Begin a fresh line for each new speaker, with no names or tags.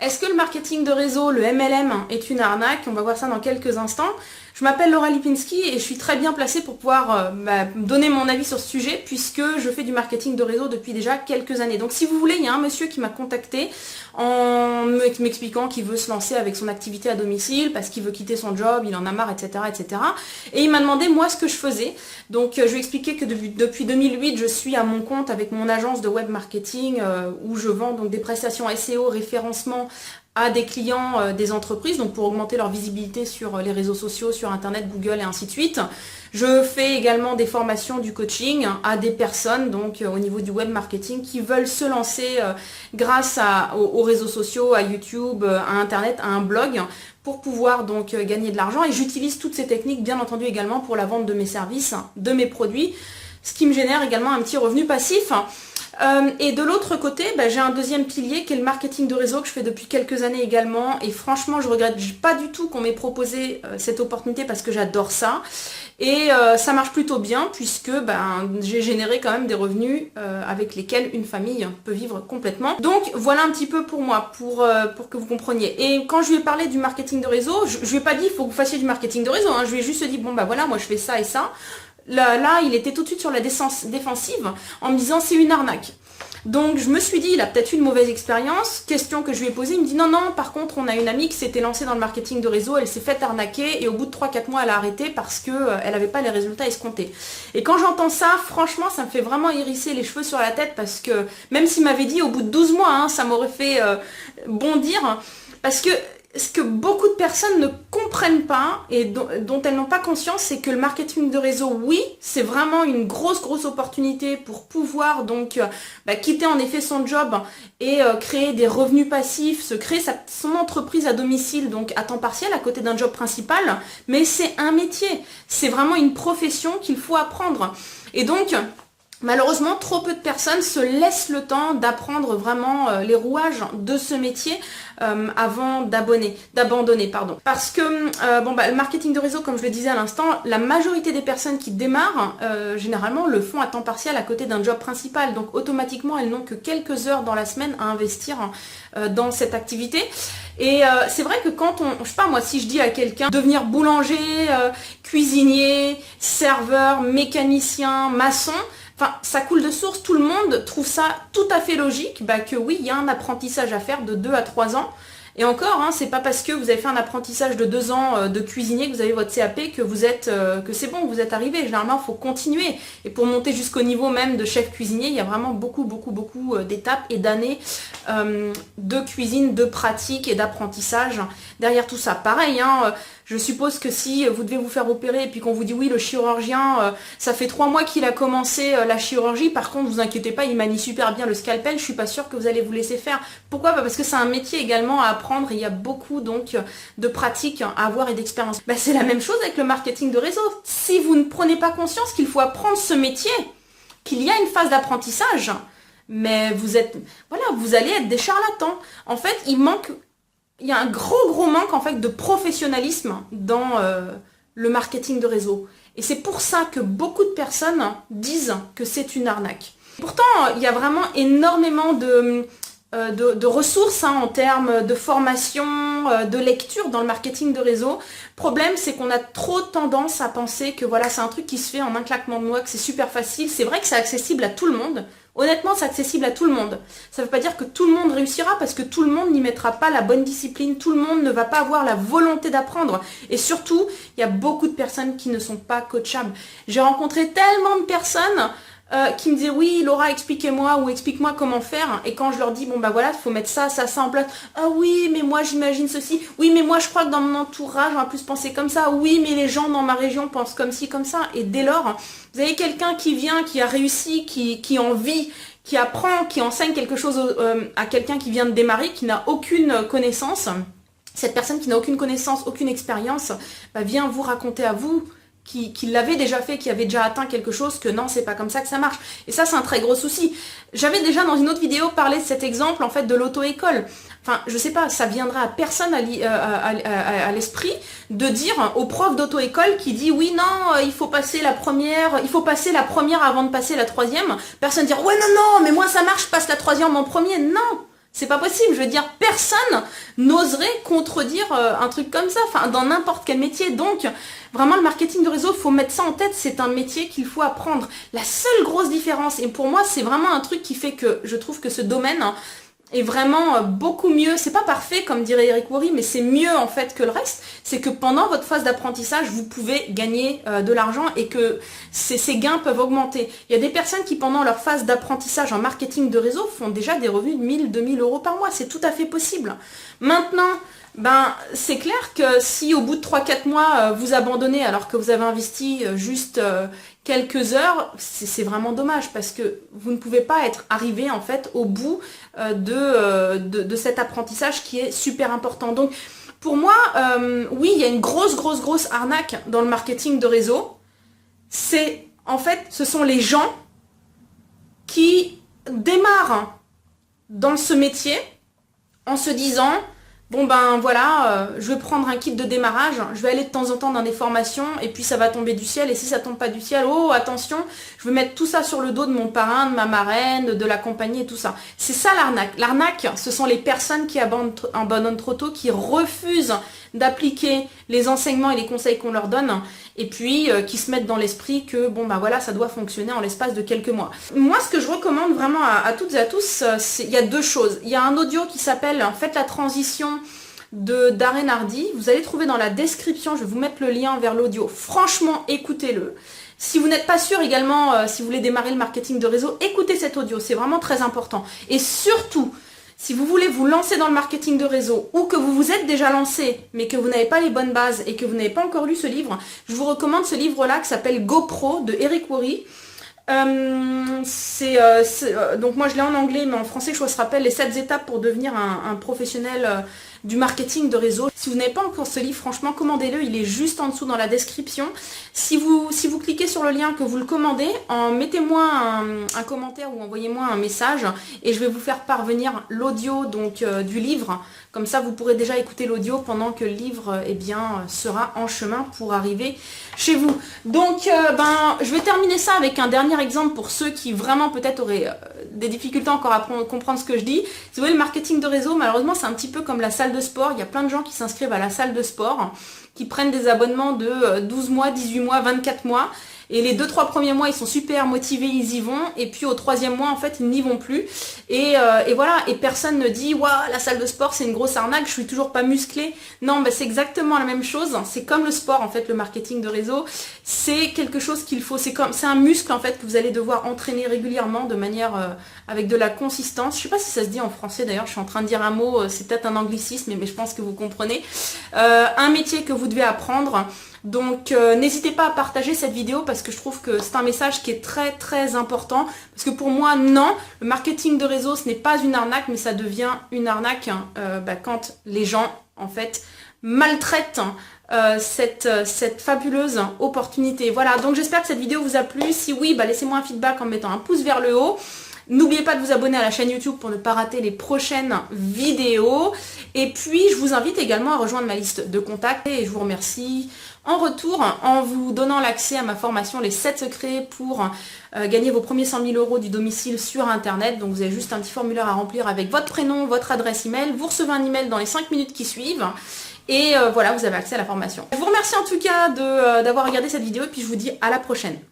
Est-ce que le marketing de réseau, le MLM, est une arnaque? On va voir ça dans quelques instants. Je m'appelle Laura Lipinski et je suis très bien placée pour pouvoir donner mon avis sur ce sujet puisque je fais du marketing de réseau depuis déjà quelques années. Donc si vous voulez, il y a un monsieur qui m'a contacté en m'expliquant qu'il veut se lancer avec son activité à domicile parce qu'il veut quitter son job, il en a marre, etc. etc. Et il m'a demandé moi ce que je faisais. Donc je lui ai expliqué que depuis 2008, je suis à mon compte avec mon agence de web marketing où je vends donc des prestations SEO, référencement à des clients des entreprises, donc pour augmenter leur visibilité sur les réseaux sociaux, sur Internet, Google et ainsi de suite. Je fais également des formations du coaching à des personnes, donc au niveau du web marketing, qui veulent se lancer grâce aux réseaux sociaux, à YouTube, à Internet, à un blog, pour pouvoir donc gagner de l'argent. Et j'utilise toutes ces techniques, bien entendu, également pour la vente de mes services, de mes produits, ce qui me génère également un petit revenu passif. Et de l'autre côté, j'ai un deuxième pilier qui est le marketing de réseau que je fais depuis quelques années également. Et franchement, je regrette pas du tout qu'on m'ait proposé cette opportunité parce que j'adore ça. Et ça marche plutôt bien puisque j'ai généré quand même des revenus avec lesquels une famille peut vivre complètement. Donc voilà un petit peu pour moi, pour que vous compreniez. Et quand je lui ai parlé du marketing de réseau, je lui ai pas dit il faut que vous fassiez du marketing de réseau. Hein. Je lui ai juste dit bon voilà, moi je fais ça et ça. Là, il était tout de suite sur la défensive en me disant c'est une arnaque. Donc je me suis dit, il a peut-être eu une mauvaise expérience. Question que je lui ai posée, il me dit non, par contre on a une amie qui s'était lancée dans le marketing de réseau, elle s'est faite arnaquer et au bout de 3-4 mois elle a arrêté parce qu'elle n'avait pas les résultats escomptés. Et quand j'entends ça, franchement ça me fait vraiment hérisser les cheveux sur la tête parce que même s'il m'avait dit au bout de 12 mois, ça m'aurait fait bondir parce que ce que beaucoup de personnes ne comprennent pas et dont elles n'ont pas conscience, c'est que le marketing de réseau, oui, c'est vraiment une grosse opportunité pour pouvoir donc quitter en effet son job et créer des revenus passifs, se créer son entreprise à domicile, donc à temps partiel, à côté d'un job principal, mais c'est un métier, c'est vraiment une profession qu'il faut apprendre. Et donc, malheureusement, trop peu de personnes se laissent le temps d'apprendre vraiment les rouages de ce métier avant d'abandonner. Parce que le marketing de réseau, comme je le disais à l'instant, la majorité des personnes qui démarrent, généralement, le font à temps partiel à côté d'un job principal. Donc automatiquement, elles n'ont que quelques heures dans la semaine à investir dans cette activité. Et c'est vrai que quand je sais pas moi, si je dis à quelqu'un devenir boulanger, cuisinier, serveur, mécanicien, maçon, ça coule de source, tout le monde trouve ça tout à fait logique, que oui, il y a un apprentissage à faire de 2 à 3 ans. Et encore, c'est pas parce que vous avez fait un apprentissage de 2 ans de cuisinier, que vous avez votre CAP, que que c'est bon, que vous êtes arrivé. Généralement, il faut continuer. Et pour monter jusqu'au niveau même de chef cuisinier, il y a vraiment beaucoup d'étapes et d'années de cuisine, de pratique et d'apprentissage derrière tout ça. Pareil, je suppose que si vous devez vous faire opérer et puis qu'on vous dit oui, le chirurgien, ça fait 3 mois qu'il a commencé la chirurgie, par contre, vous inquiétez pas, il manie super bien le scalpel, je suis pas sûre que vous allez vous laisser faire. Pourquoi ? Parce que c'est un métier également à apprendre et il y a beaucoup donc de pratiques à avoir et d'expérience. C'est la même chose avec le marketing de réseau. Si vous ne prenez pas conscience qu'il faut apprendre ce métier, qu'il y a une phase d'apprentissage, mais vous allez être des charlatans. En fait, il y a un gros manque en fait de professionnalisme dans le marketing de réseau. Et c'est pour ça que beaucoup de personnes disent que c'est une arnaque. Pourtant, il y a vraiment énormément de ressources en termes de formation, de lecture dans le marketing de réseau. Le problème, c'est qu'on a trop tendance à penser que c'est un truc qui se fait en un claquement de doigts, que c'est super facile. C'est vrai que c'est accessible à tout le monde. Honnêtement, c'est accessible à tout le monde. Ça ne veut pas dire que tout le monde réussira parce que tout le monde n'y mettra pas la bonne discipline. Tout le monde ne va pas avoir la volonté d'apprendre. Et surtout, il y a beaucoup de personnes qui ne sont pas coachables. J'ai rencontré tellement de personnes qui me disaient oui Laura expliquez-moi ou explique-moi comment faire, et quand je leur dis il faut mettre ça en place, ah oui mais moi j'imagine ceci, oui mais moi je crois que dans mon entourage on va plus penser comme ça, oui mais les gens dans ma région pensent comme ci comme ça, et dès lors vous avez quelqu'un qui vient, qui a réussi, qui en vit, qui apprend, qui enseigne quelque chose à quelqu'un qui vient de démarrer, qui n'a aucune connaissance. Cette personne qui n'a aucune connaissance, aucune expérience, vient vous raconter à vous qui l'avait déjà fait, qui avait déjà atteint quelque chose, que non, c'est pas comme ça que ça marche. Et ça, c'est un très gros souci. J'avais déjà dans une autre vidéo parlé de cet exemple, en fait, de l'auto-école. Je sais pas, ça viendra à personne à l'esprit de dire au prof d'auto-école qui dit oui, non, il faut passer la première avant de passer la troisième. Personne dire ouais, non, mais moi ça marche, je passe la troisième en premier. Non, C'est pas possible, je veux dire, personne n'oserait contredire un truc comme ça, enfin dans n'importe quel métier. Donc vraiment le marketing de réseau, faut mettre ça en tête, c'est un métier qu'il faut apprendre. La seule grosse différence, et pour moi c'est vraiment un truc qui fait que je trouve que ce domaine est vraiment beaucoup mieux, c'est pas parfait comme dirait Eric Worre, mais c'est mieux en fait que le reste, c'est que pendant votre phase d'apprentissage, vous pouvez gagner de l'argent et que ces gains peuvent augmenter. Il y a des personnes qui pendant leur phase d'apprentissage en marketing de réseau font déjà des revenus de 1000, 2000 euros par mois, c'est tout à fait possible. Maintenant, c'est clair que si au bout de 3-4 mois, vous abandonnez alors que vous avez investi juste quelques heures, c'est vraiment dommage parce que vous ne pouvez pas être arrivé en fait au bout de cet apprentissage qui est super important. Donc pour moi, oui, il y a une grosse arnaque dans le marketing de réseau. C'est en fait, ce sont les gens qui démarrent dans ce métier en se disant bon voilà, je vais prendre un kit de démarrage, je vais aller de temps en temps dans des formations et puis ça va tomber du ciel et si ça tombe pas du ciel, oh attention, je vais mettre tout ça sur le dos de mon parrain, de ma marraine, de la compagnie et tout ça. C'est ça l'arnaque. L'arnaque, ce sont les personnes qui abandonnent trop tôt, qui refusent d'appliquer les enseignements et les conseils qu'on leur donne et puis qui se mettent dans l'esprit que voilà, ça doit fonctionner en l'espace de quelques mois. Moi, ce que je recommande vraiment à toutes et à tous, il y a deux choses. Il y a un audio qui s'appelle « Faites la transition » de Darren Hardy. Vous allez trouver dans la description, je vais vous mettre le lien vers l'audio. Franchement, écoutez-le. Si vous n'êtes pas sûr également, si vous voulez démarrer le marketing de réseau, écoutez cet audio, c'est vraiment très important. Et surtout, si vous voulez vous lancer dans le marketing de réseau ou que vous vous êtes déjà lancé donc vous n'avez pas les bonnes bases et que vous n'avez pas encore lu ce livre, je vous recommande ce livre-là qui s'appelle GoPro de Eric Worre. Donc moi je l'ai en anglais mais en français je crois que ça s'appelle les 7 étapes pour devenir un professionnel du marketing de réseau. Si vous n'avez pas encore ce livre, franchement commandez-le, il est juste en dessous dans la description. Si vous cliquez sur le lien, que vous le commandez, mettez-moi un commentaire ou envoyez-moi un message et je vais vous faire parvenir l'audio du livre. Comme ça vous pourrez déjà écouter l'audio pendant que le livre sera en chemin pour arriver chez vous. Donc je vais terminer ça avec un dernier exemple pour ceux qui vraiment peut-être auraient des difficultés encore à comprendre ce que je dis. Si vous voyez le marketing de réseau, malheureusement c'est un petit peu comme la salle de sport. Il y a plein de gens qui s'inscrivent à la salle de sport, qui prennent des abonnements de 12 mois, 18 mois, 24 mois. Et les 2-3 premiers mois, ils sont super motivés, ils y vont. Et puis au 3e mois, en fait, ils n'y vont plus. Et voilà, et personne ne dit « Waouh, la salle de sport, c'est une grosse arnaque, je suis toujours pas musclé. » Non, c'est exactement la même chose. C'est comme le sport, en fait, le marketing de réseau. C'est quelque chose qu'il faut, c'est un muscle, en fait, que vous allez devoir entraîner régulièrement de manière avec de la consistance. Je sais pas si ça se dit en français, d'ailleurs, je suis en train de dire un mot, c'est peut-être un anglicisme, mais je pense que vous comprenez. Un métier que vous devez apprendre. Donc n'hésitez pas à partager cette vidéo parce que je trouve que c'est un message qui est très important. Parce que pour moi, non, le marketing de réseau, ce n'est pas une arnaque, mais ça devient une arnaque quand les gens, en fait, maltraitent cette fabuleuse opportunité. Voilà, donc j'espère que cette vidéo vous a plu. Si oui, laissez-moi un feedback en mettant un pouce vers le haut. N'oubliez pas de vous abonner à la chaîne YouTube pour ne pas rater les prochaines vidéos. Et puis, je vous invite également à rejoindre ma liste de contacts. Et je vous remercie en retour en vous donnant l'accès à ma formation Les 7 secrets pour gagner vos premiers 100 000 euros du domicile sur Internet. Donc, vous avez juste un petit formulaire à remplir avec votre prénom, votre adresse email. Vous recevez un email dans les 5 minutes qui suivent. Et voilà, vous avez accès à la formation. Je vous remercie en tout cas d'avoir regardé cette vidéo et puis je vous dis à la prochaine.